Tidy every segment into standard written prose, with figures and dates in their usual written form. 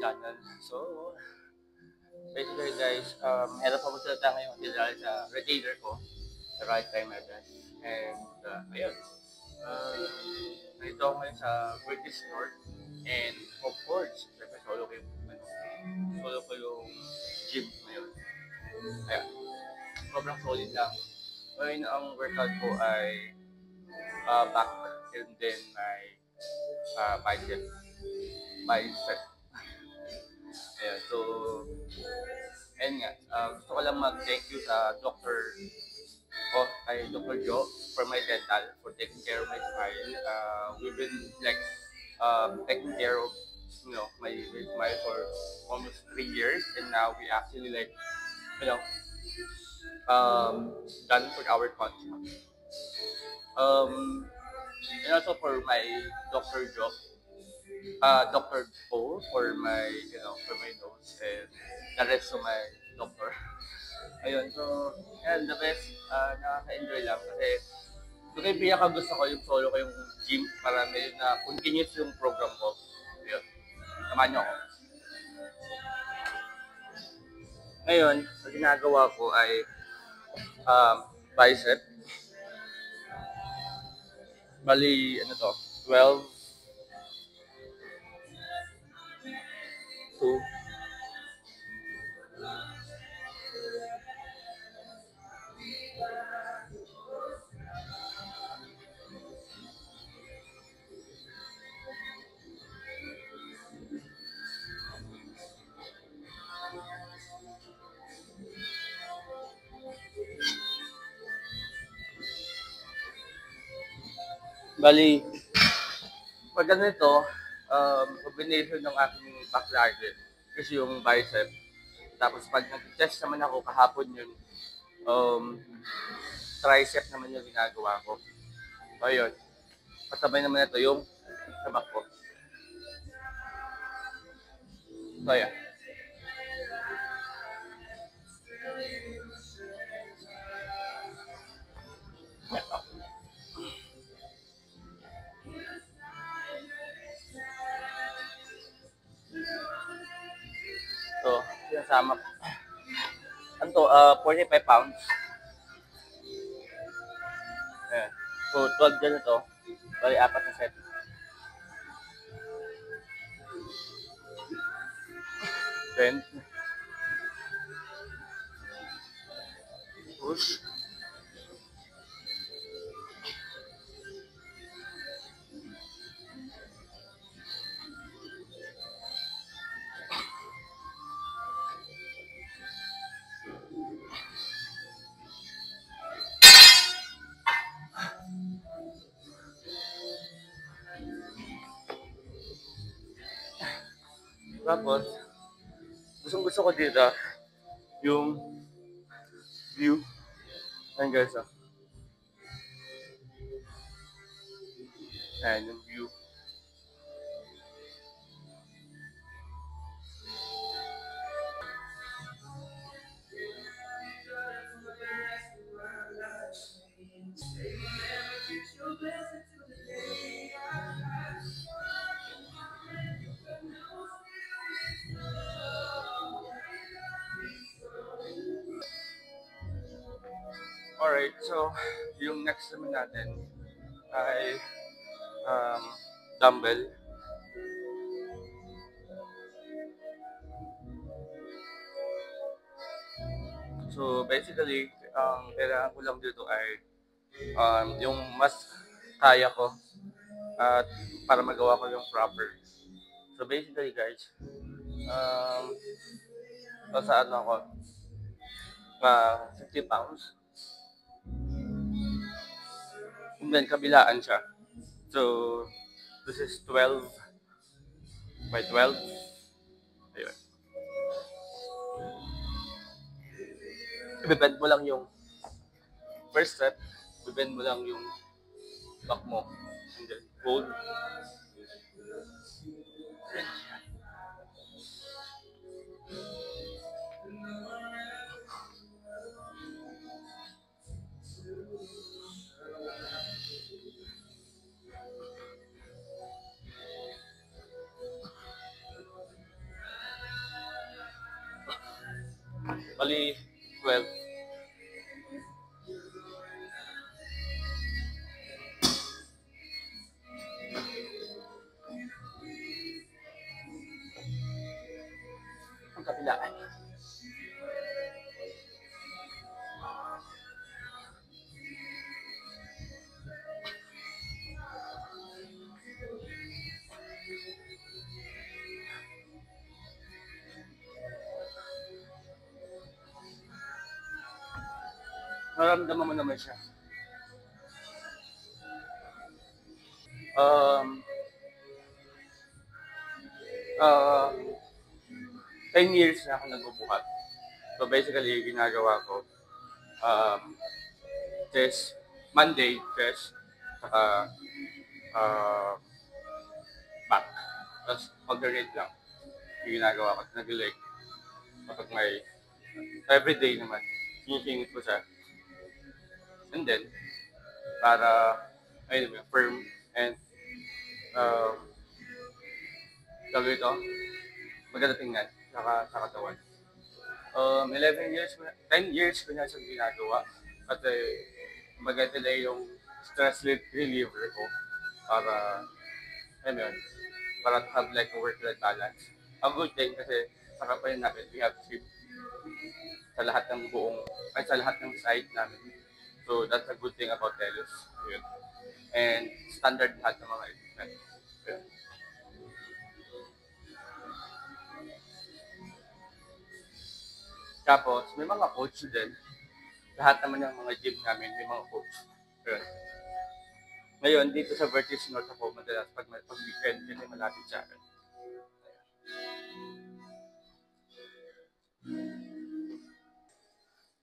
channel. So, basically guys, meron pa magsalita ngayon dahil sa retailer ko, sa Right Time Address. And, ayun, uh, nandito ako ngayon sa British North. And, of course, syempre solo ko yung gym ngayon. Ayan, sobrang solid lang. Ngayon, ang workout ko ay back and then my bicep. Ayan, so, ayun nga, gusto ko lang mag-thank you sa kay Dr. Joe for my dental, for taking care of my smile. We've been like taking care of my smile for almost 3 years, and now we actually like you know done for our contract. And also for my Dr. Joe, Dr. O for my for my nose, and the rest of my doctor. Ayun, so, yan, the best, nakaka-enjoy lang kasi ito yung pinaka-gusto ko, yung solo ko yung gym para may na continuous yung program ko. Ayun, samahan nyo ako. Ngayon, ang ginagawa ko ay bicep. Bali, ano to, 12 to Bali, pag ganito, combination ng aking back larger kasi yung bicep. Tapos pag nag-test naman ako kahapon yun, um, tricep naman yung ginagawa ko. So, ayun. Kasabay naman ito yung sa back ko. So, yeah. So, sinasama ko. Ano to? 45 pounds. Ayan. So, 12 dyan ito. Bali, 4 na set. Then, push. Tapos, gusto ko dito yung view. Ayan guys, oh. Ayan yung view. Alright, so yung next naman natin ay um, dumbbell. So basically, ang kailangan ko lang dito ay yung mas kaya ko at para magawa ko yung proper. So basically guys, um, sa ano ako, 50 pounds. And then kabilaan siya. So this is 12 by 12. Ayun. Ibebend mo lang yung first step, ibebend mo lang yung back mo. And then hold. Bali, 12. Ang kapilaan. Naramdaman mo naman siya. Um, uh, 10 years na ako nagbubuhat. So basically, ginagawa ko, um, chest, Monday, chest, saka uh, back. Tapos alternate lang. Yung ginagawa ko, nag-leg. Kapag may, everyday naman, sinisingit ko siya. And then, para, ayun, firm and uh, gagawin ito, maganda tingnan sa katawan. 11 years, 10 years ko na siyang ginagawa. Kasi maganda na yung stress reliever ko para, ayun yun, para to have like a work-life balance. A good thing kasi sa company namin, we have shift sa lahat ng buong, ay sa lahat ng site namin. So that's a good thing about Telos. Yun. And standard lahat ng mga equipment. Yun. Tapos, may mga coach din. Lahat naman ng mga gym namin, may mga coach. Yun. Ngayon, dito sa Vertis North ako, madalas pag weekend, kasi malapit sa akin.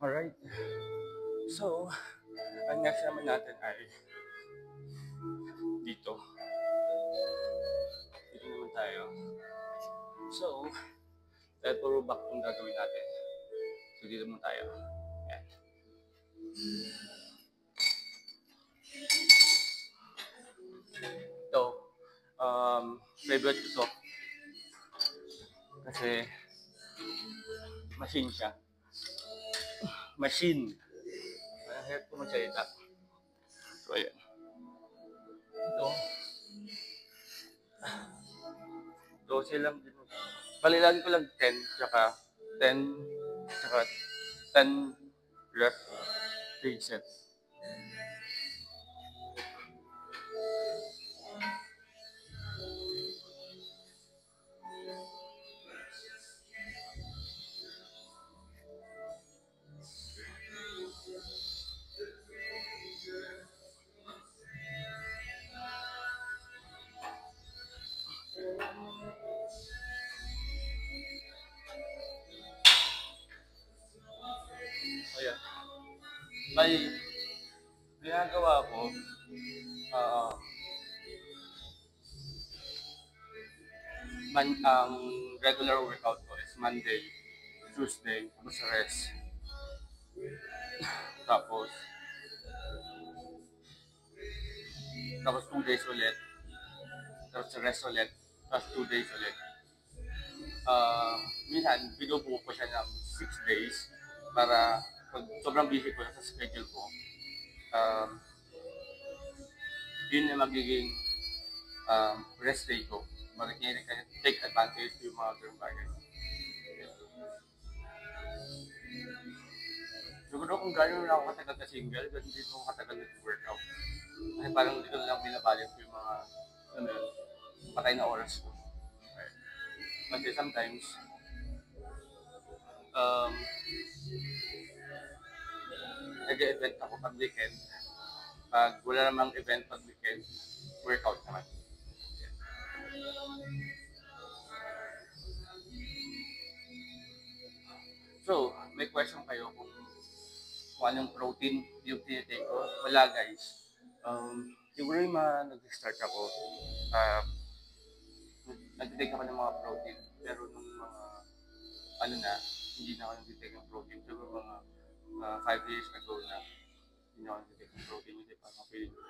Alright. So, ang next naman natin ay dito. Dito naman tayo. So, dahil puro back kung gagawin natin. So, dito naman tayo. Yan. Ito, favorite ko to. Kasi, machine siya. Machine. Ang hirap ko magsalita. So, ayan. Ito. So, silang dito. Palilagin ko lang 10, tsaka 10, tsaka 10 rep, 3 sets. Ayan. May ginagawa ko, uh, ang regular workout ko is Monday, Tuesday, tapos rest. Tapos, tapos 2 days ulit, tapos rest ulit, tapos 2 days ulit. Minsan, binubuo ko siya ng 6 days para pag sobrang busy ko sa schedule ko, um, yun na magiging rest day ko. Take advantage yung mga ganung bagay. Siguro kung gano'n na ako katagal na single, ganun din ako katagal nag-workout. Kasi parang dito na lang binabalance yung mga, ano yun, patay na oras ko. Okay. Kasi sometimes, um, nag-event ako pag weekend. Pag wala namang event pag weekend, workout naman. So, may question kayo kung anong protein yung tinitake ko. Wala guys. Siguro yung mga nag-start ako, nag-take ako ng mga protein. Pero nung mga, ano na, hindi na ako nag-take ng protein. Siguro mga 5 years ago na, hindi na ako nag-take ng protein. Hindi pa ako feeling ko.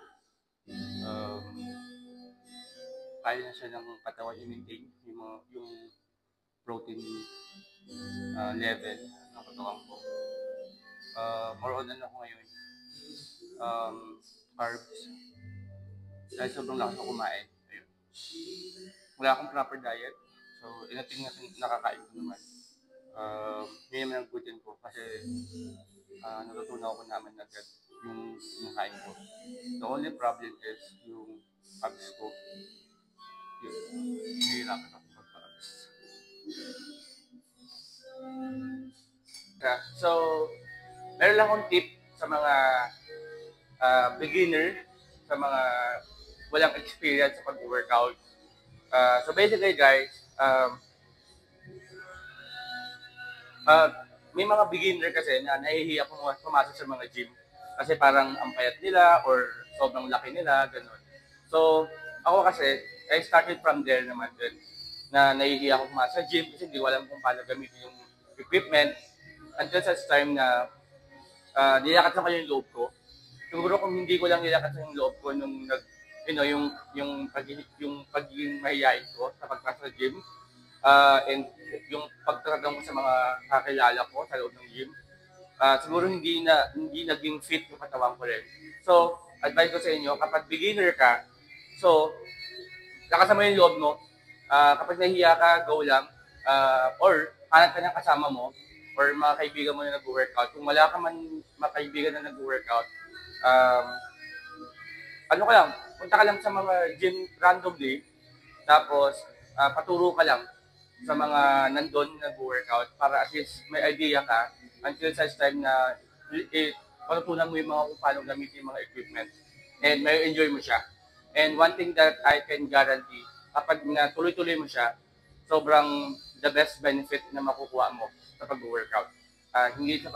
Kaya na siya ng katawan i-maintain yung protein level ng katawan ko. More on ano ko ngayon, carbs. Dahil sobrang lakas ako kumain. Ayun. Wala akong proper diet. So, inating na nakakain ko naman. Yun naman ang gluten ko kasi natutunan ko naman agad yung kinakain ko. The only problem is yung carbs ko. Yun. Nahihirapan ako mag-carbs. So, meron lang akong tip sa mga beginner, sa mga walang experience sa pag-workout. So basically guys, may mga beginner kasi na nahihiya pumasok sa mga gym kasi parang ang payat nila or sobrang laki nila, ganun. So, ako kasi, I started from there naman din na nahihiya ako pumasok sa gym kasi hindi ko alam kung paano gamitin yung equipment until such time na nilakat na ko yung loob ko. Siguro kung hindi ko lang nilakat yung loob ko nung yung pagiging mahihain ko sa pagpasok sa gym, and yung pagtatanong ko sa mga kakilala ko sa loob ng gym, siguro hindi naging fit yung katawan ko rin. So, advice ko sa inyo, kapag beginner ka, so, lakasan mo yung loob mo, kapag nahiya ka, go lang, or hanap ka ng kasama mo, or mga kaibigan mo na nag-workout. Kung wala ka man mga kaibigan na nag-workout, ano ka lang, punta ka lang sa mga gym randomly, tapos paturo ka lang sa mga nandun nag-workout para at least may idea ka until such time na matutunan mo yung mga kung paano gamitin yung mga equipment and may enjoy mo siya. And one thing that I can guarantee, kapag tuloy-tuloy mo siya, sobrang the best benefit na makukuha mo sa pag-workout. Hindi sa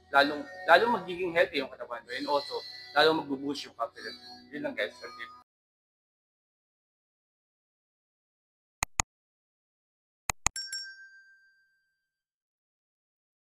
lalong magiging healthy yung katawan mo and also lalong mag-boost yung confidence mo. Yun lang guys.